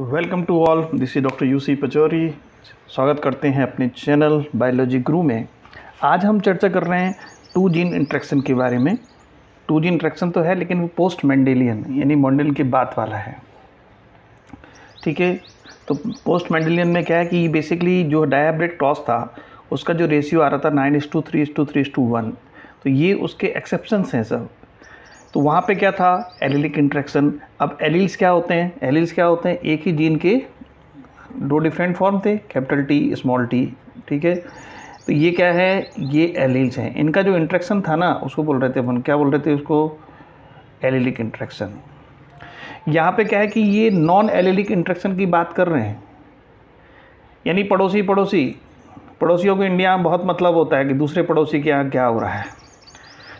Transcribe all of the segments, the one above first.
Welcome to all, this is doctor UC Pachauri. स्वागत करते हैं अपने चैनल बायोलॉजी गुरु में। आज हम चर्चा कर रहे हैं टू जीन इंट्रैक्शन के बारे में। टू जीन इंट्रैक्शन तो है लेकिन वो पोस्ट मेंडेलियन यानी मेंडल के बाद वाला है। ठीक है, तो पोस्ट मेंडेलियन में क्या है कि बेसिकली जो डायहाब्रिड क्रॉस था उसका जो रेशियो आ रहा था 9:3:3:1, तो ये उसके एक्सेप्शंस हैं सब। तो वहाँ पे क्या था, एलिलिक इंट्रैक्शन। अब एलील्स क्या होते हैं, एलील्स क्या होते हैं, एक ही जीन के दो डिफरेंट फॉर्म थे, कैपिटल टी स्मॉल टी। ठीक है, तो ये क्या है, ये एलील्स हैं। इनका जो इंट्रैक्शन था ना उसको बोल रहे थे अपन, क्या बोल रहे थे उसको, एलिलिक इंट्रैक्शन। यहाँ पे क्या है कि ये नॉन एलिलिक इंट्रैक्शन की बात कर रहे हैं, यानी पड़ोसियों को इंडिया में बहुत मतलब होता है कि दूसरे पड़ोसी के यहाँ क्या हो रहा है।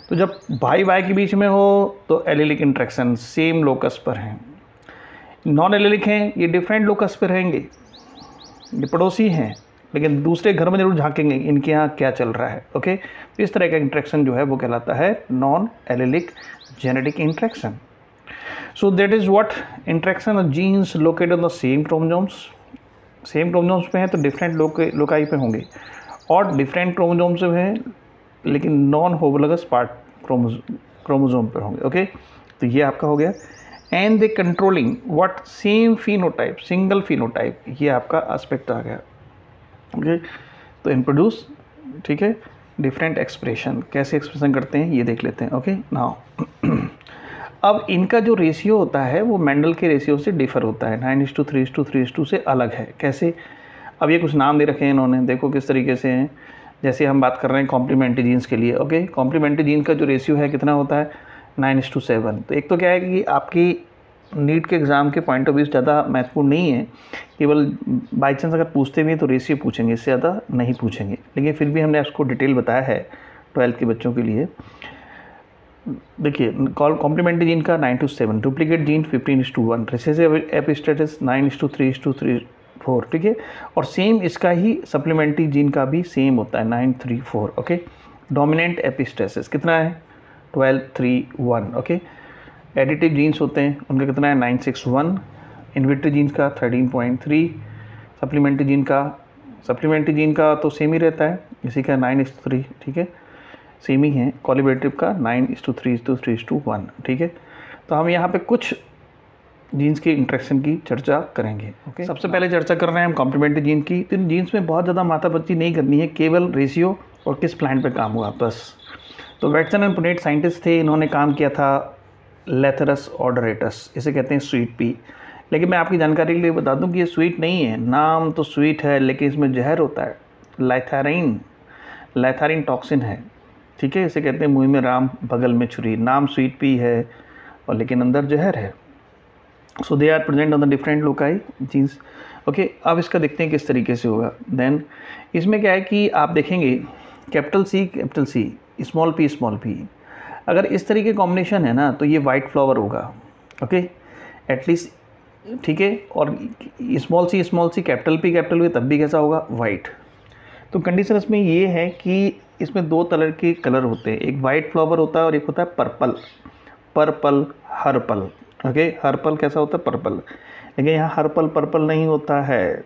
तो जब भाई भाई के बीच में हो तो एलिलिक इंट्रैक्शन सेम लोकस पर हैं। नॉन एलिलिक हैं, ये डिफरेंट लोकस पर रहेंगे, ये पड़ोसी हैं लेकिन दूसरे घर में जरूर झांकेंगे इनके यहाँ क्या चल रहा है। ओके, तो इस तरह का इंट्रैक्शन जो है वो कहलाता है non allelic genetic interaction. So that is what interaction of genes located on the same chromosomes. Same chromosomes पे हैं तो डिफरेंट लोकाई पे होंगे, और डिफरेंट क्रोमोसोम्स पे हैं लेकिन नॉन होमोलोगस पार्ट क्रोमोसोम पे होंगे। ओके, तो ये आपका हो गया। And they controlling what same phenotype, single phenotype, ये आपका एस्पेक्ट आ गया। ओके, तो इन प्रोड्यूस, ठीक है, डिफरेंट एक्सप्रेशन। कैसे एक्सप्रेशन करते हैं ये देख लेते हैं। ओके, नाउ अब इनका जो रेशियो होता है वो मेंडल के रेशियो से डिफर होता है, 9:3:3:2 से अलग है। कैसे, अब ये कुछ नाम दे रखे हैं इन्होंने, देखो किस तरीके से हैं। जैसे हम बात कर रहे हैं कॉम्प्लीमेंट्री जीन्स के लिए। ओके, कॉम्प्लीमेंट्री जीन्स का जो रेशियो है कितना होता है, 9:7। तो एक तो क्या है कि आपकी नीट के एग्ज़ाम के पॉइंट ऑफ व्यू ज़्यादा महत्वपूर्ण नहीं है, केवल बाई चांस अगर पूछते भी हैं तो रेशियो पूछेंगे, इससे ज़्यादा नहीं पूछेंगे। लेकिन फिर भी हमने उसको डिटेल बताया है 12th के बच्चों के लिए। देखिए, कॉम्प्लीमेंट्री जीन का 9:7, डुप्लीकेट जीन 15:1, रिसेसिव एपिस्टेसिस 9:3:3:4। ठीक है, और सेम इसका ही सप्लीमेंट्री जीन का भी सेम होता है 9:3:4। ओके, डोमिनेंट एपिस्टेसिस कितना है, 12:3:1। ओके, एडिटिव जीन्स होते हैं उनका कितना है, 9:6:1। इनविट्री जीन्स का 13.3। सप्लीमेंट्री जीन का तो सेम ही रहता है, इसी का 9:3। ठीक है, सेम ही है। कोलिबेटिव का 9:3:3:1। ठीक है, तो हम यहाँ पे कुछ जीन्स के इंट्रैक्शन की चर्चा करेंगे। ओके, सबसे पहले चर्चा कर रहे हैं हम कॉम्प्लीमेंट्री जीन की। तो इन जीन्स में बहुत ज़्यादा माथापच्ची नहीं करनी है, केवल रेशियो और किस प्लांट पे काम हुआ बस। तो वैटसन एंड पुनेट साइंटिस्ट थे, इन्होंने काम किया था लेथरस ऑडोरेटस, इसे कहते हैं स्वीट पी। लेकिन मैं आपकी जानकारी के लिए बता दूं कि ये स्वीट नहीं है, नाम तो स्वीट है लेकिन इसमें जहर होता है, लाइथारिन टॉक्सिन है। ठीक है, इसे कहते हैं मुंह में राम बगल में छुरी। नाम स्वीट पी है और लेकिन अंदर जहर है। So they are present on the different loci genes. Okay, अब इसका देखते हैं किस तरीके से होगा। देन इसमें क्या है कि आप देखेंगे कैपिटल सी स्मॉल पी, अगर इस तरीके कॉम्बिनेशन है ना तो ये वाइट फ्लावर होगा। ओके, एटलीस्ट, ठीक है, और स्मॉल सी कैपिटल पी तब भी कैसा होगा, वाइट। तो कंडीशन इसमें ये है कि इसमें दो तरह के कलर होते हैं, एक वाइट फ्लावर होता है और एक होता है हर्पल। ओके, हर्पल कैसा होता है, पर्पल। लेकिन यहाँ हर्पल पर्पल नहीं होता है,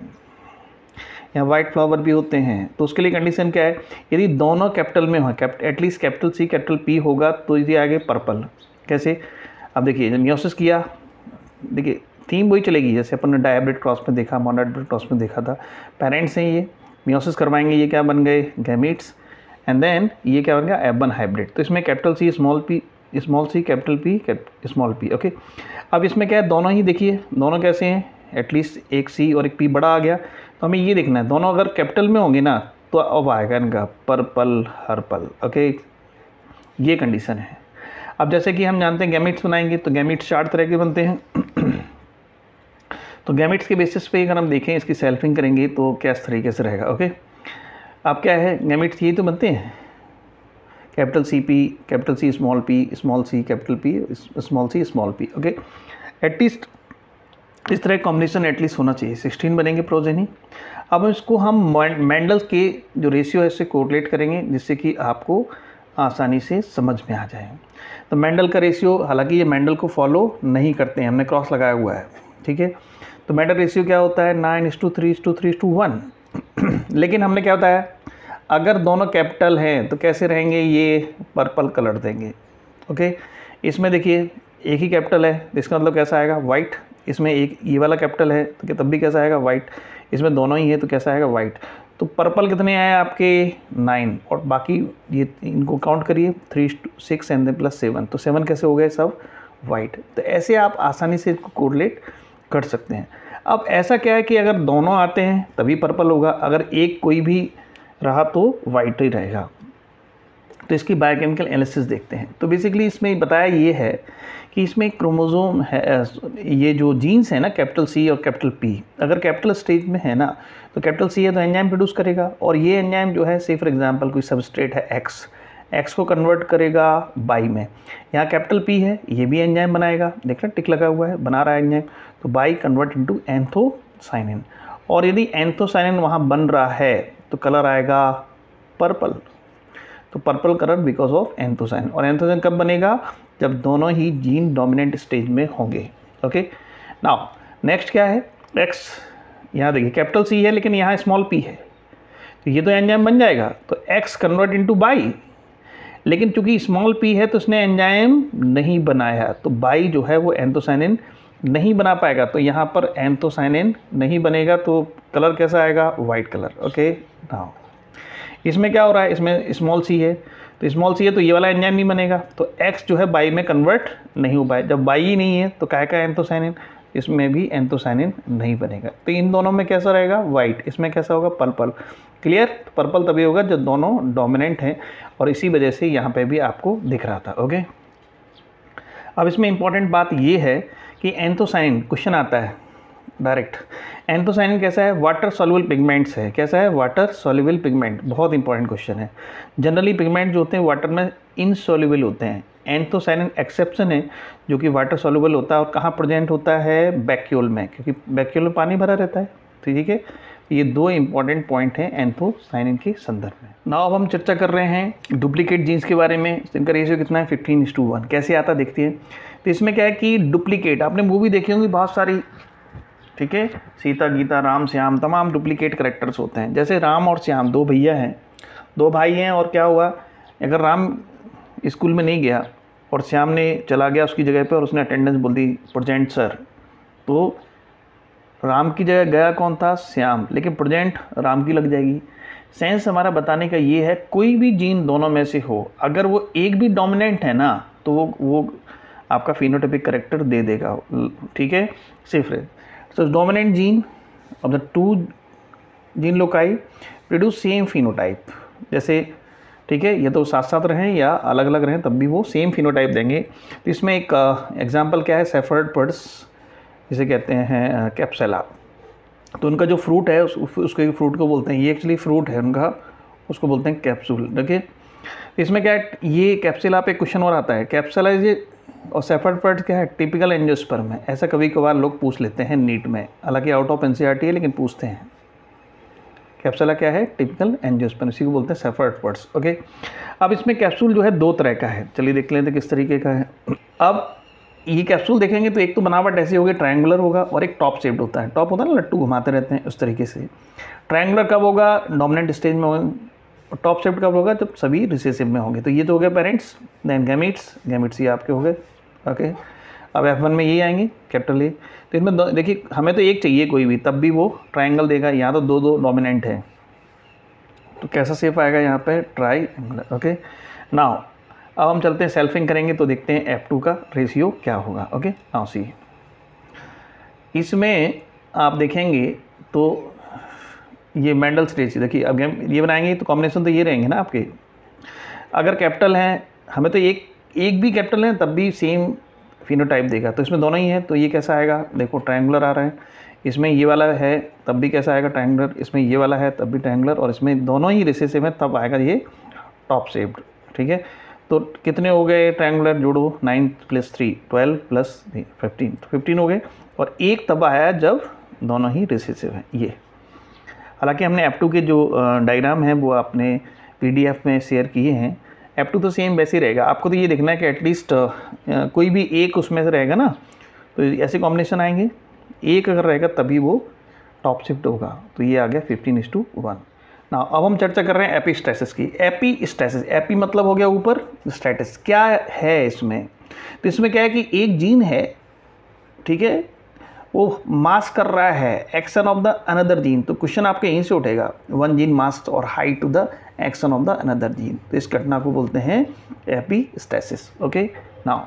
यहाँ वाइट फ्लावर भी होते हैं। तो उसके लिए कंडीशन क्या है, यदि दोनों कैपिटल में हो, at least capital C capital P होगा तो ये आगे पर्पल। कैसे, अब देखिए जब मियोसिस किया, देखिए थीम वही चलेगी जैसे अपन ने डायहाब्रिड क्रॉस में देखा, मोनोहाइब्रिड क्रॉस में देखा था। पेरेंट्स हैं ये, मियोसिस करवाएंगे, ये क्या बन गए, गैमीट्स। एंड देन ये क्या बन गया, एबन हाइब्रिड। तो इसमें capital C capital P small P. Okay, अब इसमें क्या है, दोनों ही देखिए, दोनों कैसे हैं, एटलीस्ट एक सी और एक पी बड़ा आ गया। तो हमें ये देखना है दोनों अगर कैपिटल में होंगे ना तो अब आएगा इनका पर्पल हर्पल। ओके, ये कंडीशन है। अब जैसे कि हम जानते हैं गैमीट्स बनाएंगे तो गैमीट्स 4 तरह के बनते हैं। तो गैमीट्स के बेसिस पे अगर हम देखें, इसकी सेल्फिंग करेंगे तो क्या इस तरीके से रहेगा। ओके, अब क्या है, गैमीट्स ये तो बनते हैं, capital C small C capital P small P. Okay, at least इस तरह कॉम्बिनेशन एटलीस्ट होना चाहिए, 16 बनेंगे प्रोजेनी। अब इसको हम मेंडल के जो रेशियो है इससे कोरिलेट करेंगे जिससे कि आपको आसानी से समझ में आ जाए। तो मेंडल का रेशियो, हालांकि ये मेंडल को फॉलो नहीं करते हैं, हमने क्रॉस लगाया हुआ है। ठीक है, तो मेटल रेशियो क्या होता है 9:3:3:1। लेकिन हमने क्या बताया, अगर दोनों कैपिटल हैं तो कैसे रहेंगे, ये पर्पल कलर देंगे। ओके, इसमें देखिए एक ही कैपिटल है तो इसका मतलब कैसा आएगा वाइट, इसमें एक ये वाला कैपिटल है तो तब भी कैसा आएगा वाइट, इसमें दोनों ही है तो कैसा आएगा वाइट। तो पर्पल कितने आए आपके 9, और बाकी ये इनको काउंट करिए 3, 6 एंड देन +7, तो 7 कैसे हो गए सब वाइट। तो ऐसे आप आसानी से इसको कोरिलेट कर सकते हैं। अब ऐसा क्या है कि अगर दोनों आते हैं तभी पर्पल होगा, अगर एक कोई भी रहा तो वाइट ही रहेगा। तो इसकी बायोकेमिकल एनालिसिस देखते हैं। तो बेसिकली इसमें बताया ये है कि इसमें एक क्रोमोसोम है, ये जो जीन्स है ना कैपिटल सी और कैपिटल पी, अगर कैपिटल स्टेज में है ना तो कैपिटल सी है तो एंजाइम प्रोड्यूस करेगा, और ये एंजाइम जो है से फॉर एग्जांपल कोई सबस्ट्रेट है एक्स को कन्वर्ट करेगा बाई में। यहाँ कैपिटल पी है, ये भी एंजाइम बनाएगा, देख रहे टिक लगा हुआ है, बना रहा है एंजाइम, तो बाई कन्वर्ट इनटू एंथोसाइनिन, और यदि एंथोसाइनिन वहाँ बन रहा है तो कलर आएगा पर्पल। तो purple colour because of anthocyanin, और एंथोसाइनिन कब बनेगा, जब दोनों ही जीन डोमिनेंट स्टेज में होंगे। ओके, नाउ नेक्स्ट क्या है, एक्स, यहाँ देखिए कैपिटल सी है लेकिन यहाँ स्मॉल पी है, तो ये तो एंजाइम बन जाएगा, तो एक्स कन्वर्ट इनटू बाई, लेकिन चूंकि स्मॉल पी है तो उसने एंजाइम नहीं बनाया, तो बाई जो है वो एंथोसाइनिन नहीं बना पाएगा, तो यहाँ पर एंथोसाइनिन नहीं बनेगा, तो कलर कैसा आएगा वाइट कलर। ओके, नाउ इसमें क्या हो रहा है, इसमें स्मॉल सी है, तो स्मॉल सी है तो ये वाला एंजाइम नहीं बनेगा, तो एक्स जो है बाई में कन्वर्ट नहीं हो पाए, जब बाई ही नहीं है तो क्या का एंथोसाइनिन, इसमें भी एंथोसाइनिन नहीं बनेगा, तो इन दोनों में कैसा रहेगा वाइट, इसमें कैसा होगा पर्पल। क्लियर, पर्पल तभी होगा जब दोनों डोमिनेंट हैं, और इसी वजह से यहाँ पे भी आपको दिख रहा था। ओके, अब इसमें इंपॉर्टेंट बात ये है कि एंथोसाइनिन क्वेश्चन आता है डायरेक्ट, एंथोसाइनिन कैसा है, वाटर सॉल्युबल पिगमेंट्स है, कैसा है वाटर सॉल्युबल पिगमेंट, बहुत इंपॉर्टेंट क्वेश्चन है। जनरली पिगमेंट जो होते हैं वाटर में इनसॉल्युबल होते हैं, एंथोसाइनिन एक्सेप्शन है जो कि वाटर सॉल्युबल होता है, और कहाँ प्रेजेंट होता है वैक्यूल में, क्योंकि वैक्यूल में पानी भरा रहता है। ठीक है, ये दो इंपॉर्टेंट पॉइंट हैं एंथोसाइनिन के संदर्भ में। नाउ अब हम चर्चा कर रहे हैं डुप्लीकेट जीन्स के बारे में, इनका रेशियो कितना है 15:1, कैसे आता देखते हैं। तो इसमें क्या है कि डुप्लीकेट, आपने मूवी देखी होंगी बहुत सारी, ठीक है, सीता गीता राम श्याम, तमाम डुप्लीकेट कैरेक्टर्स होते हैं। जैसे राम और श्याम दो भैया हैं, दो भाई हैं, और क्या हुआ, अगर राम स्कूल में नहीं गया और श्याम ने चला गया उसकी जगह पे और उसने अटेंडेंस बोल दी प्रेजेंट सर, तो राम की जगह गया कौन था, श्याम, लेकिन प्रेजेंट राम की लग जाएगी। सेंस हमारा बताने का ये है, कोई भी जीन दोनों में से हो, अगर वो एक भी डोमिनेंट है ना तो वो आपका फिनोटाइपिक कैरेक्टर दे देगा। ठीक है, सिर्फ so dominant gene of the two gene loci produce same phenotype, जैसे ठीक है, ये तो साथ साथ रहें या अलग अलग रहें तब भी वो सेम फिनोटाइप देंगे। तो इसमें एक एग्जांपल क्या है, सेफर्ड पर्ड्स जिसे कहते हैं कैप्सेला, तो उनका जो फ्रूट है उसके फ्रूट को बोलते हैं, ये एक्चुअली फ्रूट है उनका, उसको बोलते हैं कैप्सूल। देखिए इसमें क्या है, ये कैप्सेला पे क्वेश्चन और आता है, कैप्सेला ये और सेफर्ड पर्ड्स क्या है, टिपिकल एंजियोस्पर्म है, ऐसा कभी कभार लोग पूछ लेते हैं नीट में, हालांकि आउट ऑफ एनसीईआरटी है लेकिन पूछते हैं। कैप्सूला क्या है, टिपिकल एंजियोस्पर्म, इसी को बोलते हैं सेफर्ड पर्ड्स। ओके, अब इसमें कैप्सूल जो है दो तरह का है, चलिए देख लेते हैं किस तरीके का है। अब ये कैप्सूल देखेंगे तो एक तो बनावट ऐसी होगी ट्रायंगुलर होगा, और एक टॉप शेप्ड होता है, टॉप होता है ना लट्टू घुमाते रहते हैं उस तरीके से। ट्रायंगुलर कब होगा, डोमिनेंट स्टेज में होगा, और टॉप शेप्ड कब होगा, जब सभी रिसेसिव में होंगे। तो ये तो हो गया पेरेंट्स, देन गैमीट्स ये आपके हो गए। ओके, अब F1 में ये आएंगे कैपिटल ए, तो इनमें देखिए हमें तो एक चाहिए कोई भी, तब भी वो ट्रायंगल देगा, यहाँ तो दो डोमिनेंट है, तो कैसा शेप आएगा यहाँ पे, ट्रायंगुलर। ओके, नाउ अब हम चलते हैं सेल्फिंग करेंगे तो देखते हैं F2 का रेशियो क्या होगा। ओके, नाउ सी, इसमें आप देखेंगे तो ये मेंडल्स रेशियो, देखिए अब ये बनाएंगे तो कॉम्बिनेशन तो ये रहेंगे ना आपके, अगर कैपिटल हैं, हमें तो एक भी कैपिटल है तब भी सेम फिनोटाइप देगा, तो इसमें दोनों ही है, तो ये कैसा आएगा, देखो ट्रायंगुलर आ रहा है, इसमें ये वाला है तब भी कैसा आएगा ट्रायंगुलर, इसमें ये वाला है तब भी ट्रायंगुलर, और इसमें दोनों ही रिसेसिव है तब आएगा ये टॉप शेप्ड। ठीक है, तो कितने हो गए ट्रायंगुलर, जोड़ो 9 + 3 12 + 15, तो 15 हो गए, और एक तब आया जब दोनों ही रिसेसिव है ये। हालांकि हमने F2 के जो डायग्राम है वो आपने PDF में शेयर किए हैं, F2 तो सेम वैसे ही रहेगा, आपको तो ये देखना है कि एटलीस्ट कोई भी एक उसमें से रहेगा ना, तो ऐसे कॉम्बिनेशन आएंगे एक अगर रहेगा तभी वो टॉप शिफ्ट होगा। तो ये आ गया 15:1। ना अब हम चर्चा कर रहे हैं एपिस्टेसिस की। एपिस्टेसिस, एपी मतलब हो गया ऊपर, स्टेटस क्या है इसमें? तो इसमें क्या है कि एक जीन है, ठीक है, वो मास्क कर रहा है action of the another gene. तो क्वेश्चन आपके यहीं से उठेगा, वन जीन मास्क और hide to the action of the another gene. तो इस घटना को बोलते हैं एपिस्टेसिस। ओके, नाउ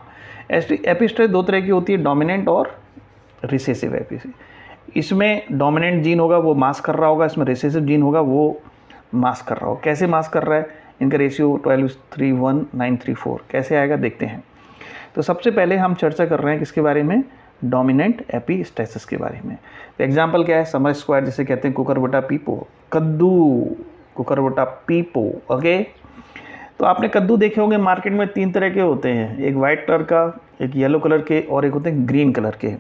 एपिस्टेसिस दो तरह की होती है, डोमिनेंट और रिसेसिव एपिस्टेसिस। इसमें डोमिनेंट जीन होगा वो मास्क कर रहा होगा, इसमें रिसेसिव जीन होगा वो मास्क कर रहा होगा। कैसे मास्क कर रहा है? इनका रेशियो 12:3:1:9:3:4 कैसे आएगा देखते हैं। तो सबसे पहले हम चर्चा कर रहे हैं किसके बारे में? डोमिनेंट एपिस्टेसिस के बारे में। तो एग्जाम्पल क्या है? समर स्क्वायर जिसे कहते हैं कुकरबटा पीपो, कद्दू, कुकरबटा पीपो। ओके, तो आपने कद्दू देखे होंगे मार्केट में, 3 तरह के होते हैं, एक वाइट कलर का, एक येलो कलर के और एक होते हैं ग्रीन कलर के।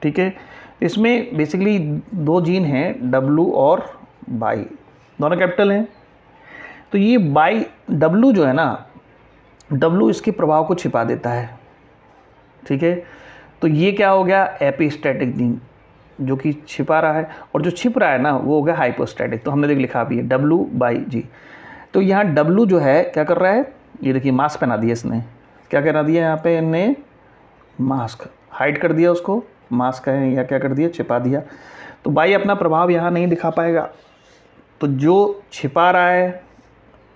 ठीक है, इसमें बेसिकली 2 जीन हैं, डब्लू और बाई, दोनों कैपिटल हैं। तो ये बाई डब्लू जो है ना, डब्लू इसके प्रभाव को छिपा देता है। ठीक है, तो ये क्या हो गया? एपिस्टैटिक जीन जो कि छिपा रहा है, और जो छिप रहा है ना वो हो गया हाइपोस्टैटिक। तो हमने देख लिखा भी है W/G। तो यहाँ W जो है क्या कर रहा है? ये देखिए मास्क पहना दिया इसने, क्या कहना दिया यहाँ पे इनने? मास्क, हाइड कर दिया उसको, मास्क है या क्या कर दिया? छिपा दिया। तो बाई अपना प्रभाव यहाँ नहीं दिखा पाएगा। तो जो छिपा रहा है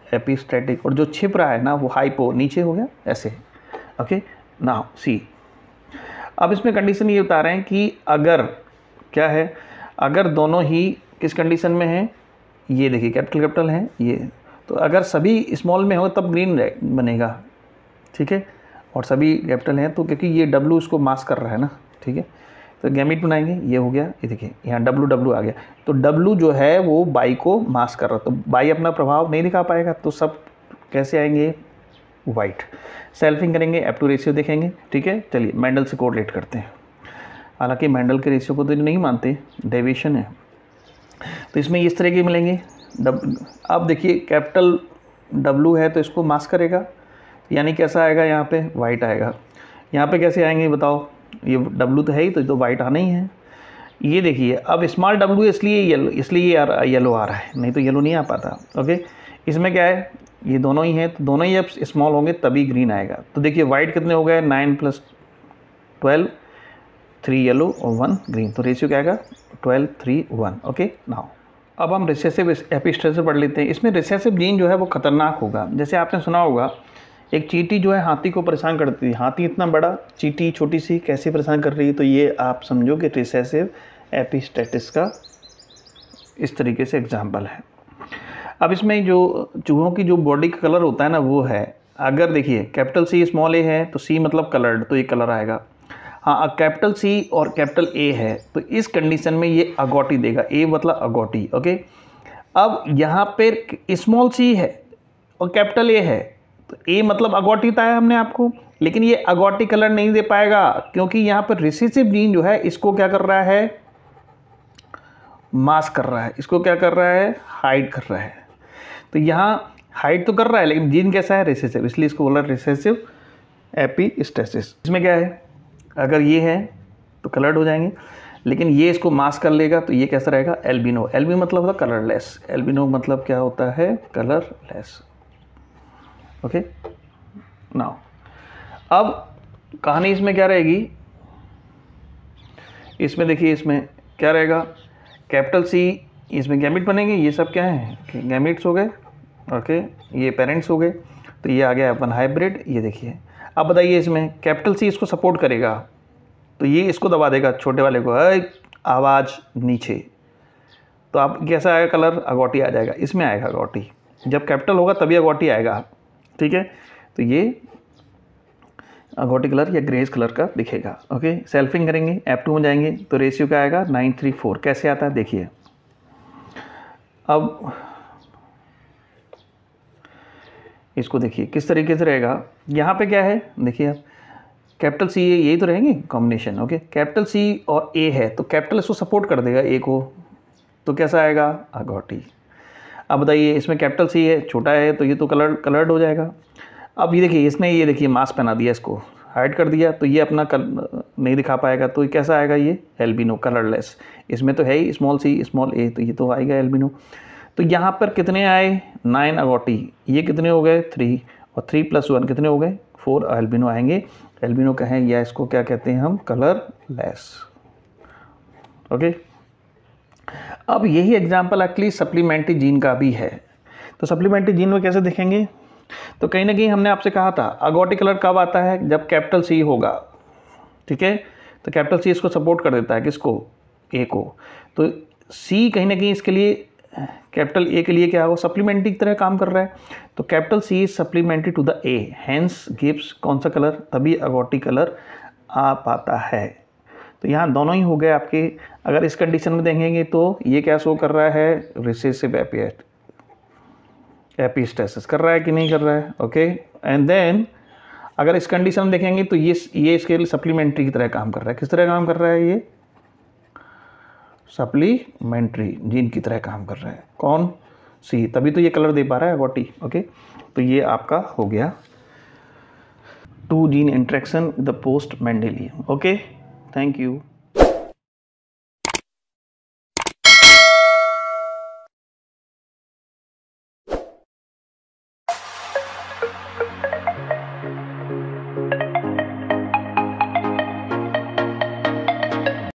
एपिस्टैटिक, और जो छिप रहा है ना वो हाइपो, नीचे हो गया ऐसे। ओके, नाउ सी, अब इसमें कंडीशन ये बता रहे हैं कि अगर क्या है, अगर दोनों ही किस कंडीशन में है, ये देखिए कैपिटल कैपिटल है ये, तो अगर सभी स्मॉल में हो तब ग्रीन बनेगा। ठीक है, और सभी कैपिटल हैं तो क्योंकि ये डब्लू इसको मास्क कर रहा है ना। ठीक है, तो गैमीट बनाएंगे, ये हो गया, ये देखिए यहाँ डब्लू आ गया। तो डब्लू जो है वो बाई को मास्क कर रहा है, तो बाई अपना प्रभाव नहीं दिखा पाएगा। तो सब कैसे आएंगे? वाइट। सेल्फिंग करेंगे, F2 रेशियो देखेंगे। ठीक है, चलिए मेंडल से कोरिलेट करते हैं। हालांकि मेंडल के रेशियो को तो नहीं मानते, डेविएशन है। तो इसमें इस तरह के मिलेंगे। अब देखिए कैपिटल W है तो इसको मास्क करेगा, यानी कैसा आएगा? यहाँ पे वाइट आएगा। यहाँ पे कैसे आएंगे बताओ? ये W तो है ही, तो वाइट आना ही है। ये देखिए अब स्मॉल W इसलिए येलो, इसलिए येलो आ रहा है, नहीं तो येलो नहीं आ पाता। ओके, इसमें क्या है? ये दोनों ही हैं, तो दोनों ही अब स्मॉल होंगे तभी ग्रीन आएगा। तो देखिए वाइट कितने हो गए? 9 + 12, 3 येलो और 1 ग्रीन। तो रेशियो क्या आएगा? 12, 3, 1। ओके, नाउ अब हम रिसेसिव एपिस्टेसिस पढ़ लेते हैं। इसमें रिसेसिव जीन जो है वो खतरनाक होगा। जैसे आपने सुना होगा एक चींटी जो है हाथी को परेशान करती है। हाथी इतना बड़ा, चींटी छोटी सी, कैसे परेशान कर रही है? तो ये आप समझो कि रिसेसिव एपिस्टेसिस का इस तरीके से एग्जाम्पल है। अब इसमें जो चूहों की जो बॉडी का कलर होता है ना वो है, अगर देखिए कैपिटल C स्मॉल a है तो C मतलब कलर्ड, तो ये कलर आएगा। हाँ, कैपिटल C और कैपिटल A है तो इस कंडीशन में ये अगोटी देगा, A मतलब अगोटी। ओके, अब यहाँ पे स्मॉल c है और कैपिटल A है तो A मतलब अगोटी बताया हमने आपको, लेकिन ये अगोटी कलर नहीं दे पाएगा क्योंकि यहाँ पर रिसेसिव जीन जो है इसको क्या कर रहा है? मास्क कर रहा है। इसको क्या कर रहा है? हाइड कर रहा है। तो यहाँ हाइड तो कर रहा है लेकिन जीन कैसा है? रिसेसिव, इसलिए इसको बोला रिसेसिव एपिस्टेसिस। इसमें क्या है? अगर ये है तो कलर्ड हो जाएंगे, लेकिन ये इसको मास्क कर लेगा तो ये कैसा रहेगा? एल्बिनो। एल्बिनो मतलब होता है कलरलेस। एल्बिनो मतलब क्या होता है? कलरलेस। ओके, नाउ अब कहानी इसमें क्या रहेगी? इसमें देखिए इसमें क्या रहेगा? कैपिटल C, इसमें गैमिट बनेंगे। ये सब क्या है? गैमिट्स हो गए। ओके, ये पेरेंट्स हो गए। तो ये आ गया अपन हाइब्रिड। ये देखिए, अब बताइए इसमें कैपिटल C इसको सपोर्ट करेगा तो ये इसको दबा देगा, छोटे वाले को, आवाज़ नीचे। तो अब कैसा आएगा कलर? अगोटी आ जाएगा। इसमें आएगा अगोटी, जब कैपिटल होगा तभी अगोटी आएगा। ठीक है, तो ये अगोटी कलर या ग्रेज कलर का दिखेगा। ओके, सेल्फिंग करेंगे, F2 में जाएंगे तो रेशियो क्या आएगा? 9:3:4। कैसे आता है देखिए। अब इसको देखिए किस तरीके से रहेगा। यहाँ पे क्या है देखिए, आप कैपिटल C यही तो रहेंगे कॉम्बिनेशन। ओके, कैपिटल C और A है तो कैपिटल इसको सपोर्ट कर देगा A को, तो कैसा आएगा? अगोटी। अब बताइए इसमें कैपिटल C है, छोटा है तो ये तो कलर्ड हो जाएगा। अब ये देखिए इसने, ये देखिए मास्क पहना दिया इसको, हाइड कर दिया तो ये अपना नहीं दिखा पाएगा, तो ये कैसा आएगा, ये एल्बिनो, कलरलेस। इसमें तो है ही स्मॉल सी स्मॉल ए, तो ये तो आएगा एल्बिनो। तो यहाँ पर कितने आए, 9 अगोटी, ये कितने हो गए 3, और 3 + 1 कितने हो गए 4 एल्बिनो आएंगे। एल्बिनो कहें या इसको क्या कहते हैं हम, कलरलेस। ओके, अब यही एग्जाम्पल एक्चुअली सप्लीमेंट्री जीन का भी है। तो सप्लीमेंट्री जीन में कैसे देखेंगे, तो कहीं ना कहीं हमने आपसे कहा था अगोटी कलर कब आता है, जब कैपिटल सी होगा, ठीक है। तो कैपिटल सी इसको सपोर्ट कर देता है, किसको, ए को। तो सी कहीं ना कहीं इसके लिए, कैपिटल ए के लिए क्या हो, सप्लीमेंट्री की तरह काम कर रहा है। तो capital C is supplementary to the A, hence gives कौन सा कलर, तभी अगोटी कलर आ पाता है। तो यहाँ दोनों ही हो गए आपके। अगर इस कंडीशन में देखेंगे तो ये क्या शो कर रहा है, रिसेसिव एपिस्टेसिस कर रहा है कि नहीं कर रहा है। ओके, एंड देन अगर इस कंडीशन में देखेंगे तो ये इसके लिए सप्लीमेंट्री की तरह काम कर रहा है। किस तरह काम कर रहा है, ये सप्लीमेंट्री जीन की तरह काम कर रहा है। कौन, सी, तभी तो ये कलर दे पा रहा है अगोटी। ओके, तो ये आपका हो गया 2 gene interaction with the post Mendelian. Okay, thank you.